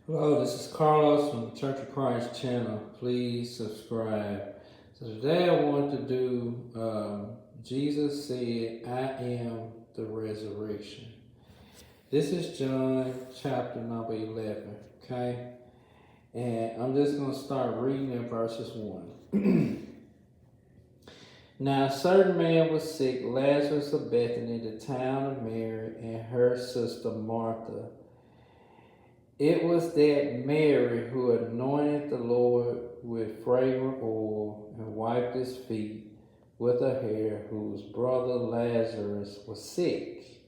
Hello, this is Carlos from the Church of Christ channel. Please subscribe. So today I want to do Jesus said, I am the resurrection. This is John chapter number 11, okay? And I'm just going to start reading in verses 1. Now a certain man was sick, Lazarus of Bethany, the town of Mary, and her sister Martha. It was that Mary who anointed the Lord with fragrant oil and wiped his feet with her hair, whose brother Lazarus was sick.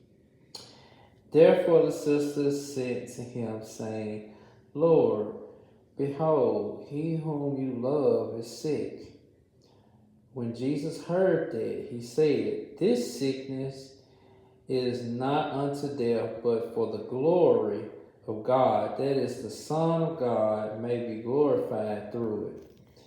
Therefore the sisters sent to him, saying, Lord, behold, he whom you love is sick. When Jesus heard that, he said, This sickness is not unto death, but for the glory of God, that is, the Son of God may be glorified through it.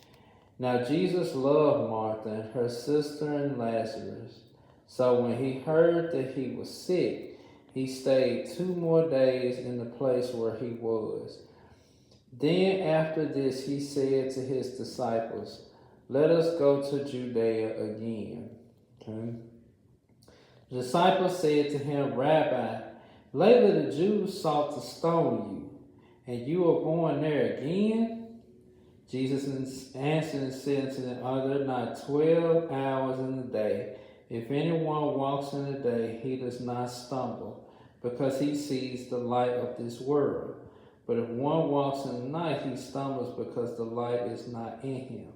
Now Jesus loved Martha and her sister and Lazarus. So when he heard that he was sick, he stayed 2 more days in the place where he was. Then after this he said to his disciples, Let us go to Judea again. Okay? The disciples said to him, Rabbi, lately the Jews sought to stone you, and you are going there again? Jesus answered and said to them, Are there not 12 hours in the day? If anyone walks in the day, he does not stumble, because he sees the light of this world. But if one walks in the night, he stumbles, because the light is not in him.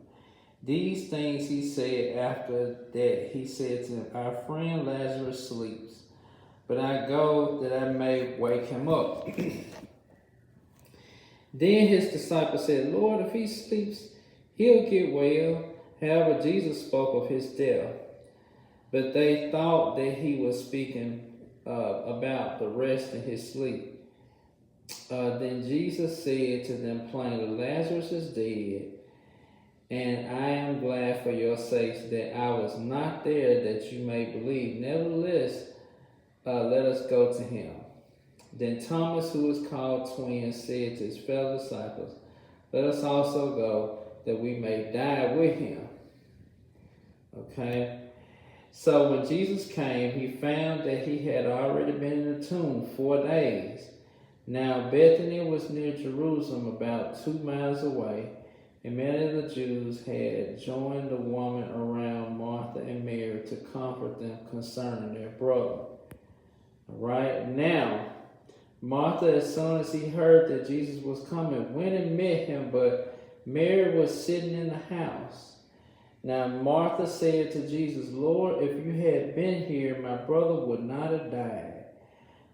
These things he said. After that he said to them, Our friend Lazarus sleeps, but I go that I may wake him up. Then his disciples said, Lord, if he sleeps, he'll get well. However, Jesus spoke of his death. But they thought that he was speaking about the rest in his sleep. Then Jesus said to them plainly, Lazarus is dead, and I am glad for your sakes that I was not there, that you may believe. Nevertheless, let us go to him. Then Thomas, who was called Twin, said to his fellow disciples, Let us also go, that we may die with him. Okay? So when Jesus came, he found that he had already been in the tomb 4 days. Now Bethany was near Jerusalem, about 2 miles away, and many of the Jews had joined the woman around Martha and Mary to comfort them concerning their brother. Right now, Martha, as soon as he heard that Jesus was coming, went and met him, but Mary was sitting in the house. Now Martha said to Jesus, Lord, if you had been here, my brother would not have died.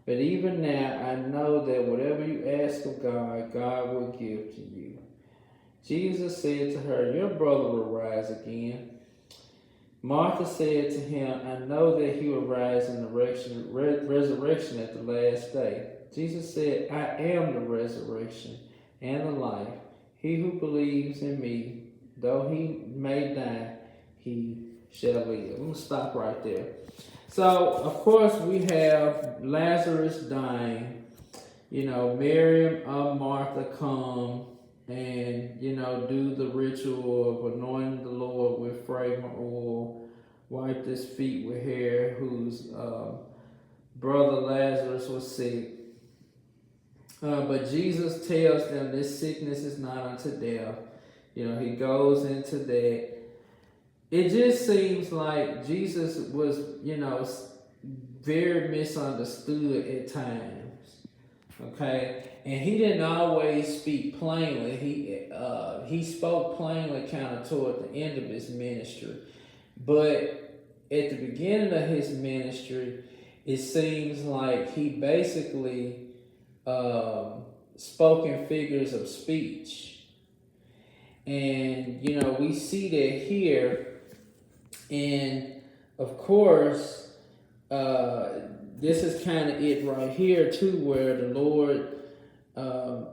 But even now I know that whatever you ask of God, God will give to you. Jesus said to her, Your brother will rise again. Martha said to him, I know that he will rise in the resurrection at the last day. Jesus said, I am the resurrection and the life. He who believes in me, though he may die, he shall live. I'm going to stop right there. So, of course, we have Lazarus dying. Mary and Martha come and, do the ritual of anointing the Lord with fragrant oil, wipe his feet with hair, whose brother Lazarus was sick. But Jesus tells them this sickness is not unto death. He goes into that. It just seems like Jesus was, very misunderstood at times. Okay, and he didn't always speak plainly. He spoke plainly kind of toward the end of his ministry, but at the beginning of his ministry, it seems like he basically spoke in figures of speech, and we see that here, and of course. This is kind of it right here too, where the Lord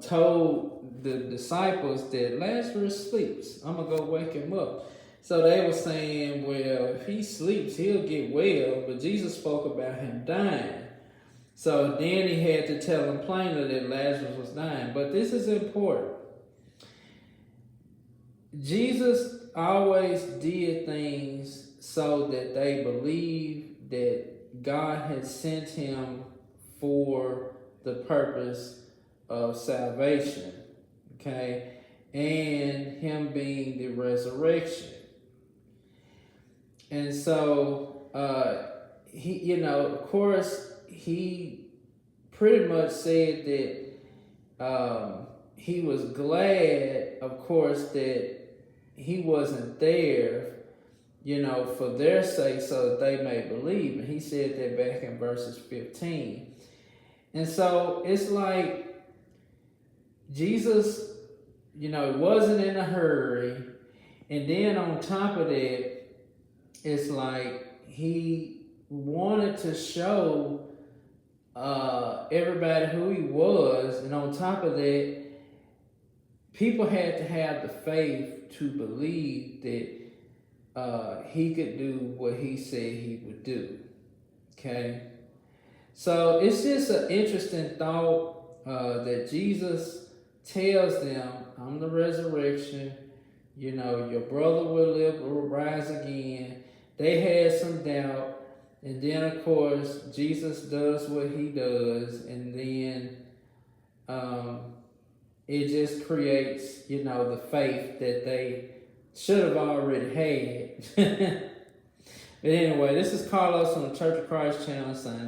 told the disciples that Lazarus sleeps. I'm going to go wake him up. So they were saying, well, if he sleeps, he'll get well. But Jesus spoke about him dying. So then he had to tell them plainly that Lazarus was dying. But this is important. Jesus always did things so that they believed that God had sent him for the purpose of salvation, okay, and him being the resurrection. And so he, you know, of course, he pretty much said that he was glad, of course, that he wasn't there, you know, for their sake, so that they may believe. And he said that back in verses 15. And so it's like Jesus, you know, wasn't in a hurry. And then on top of that, it's like he wanted to show everybody who he was. And on top of that, people had to have the faith to believe that he could do what he said he would do. Okay? So it's just an interesting thought that Jesus tells them, I'm the resurrection. You know, your brother will live or rise again. They had some doubt. And then, of course, Jesus does what he does. And then it just creates, you know, the faith that they should have already had. But anyway, this is Carlos on the Church of Christ channel signing.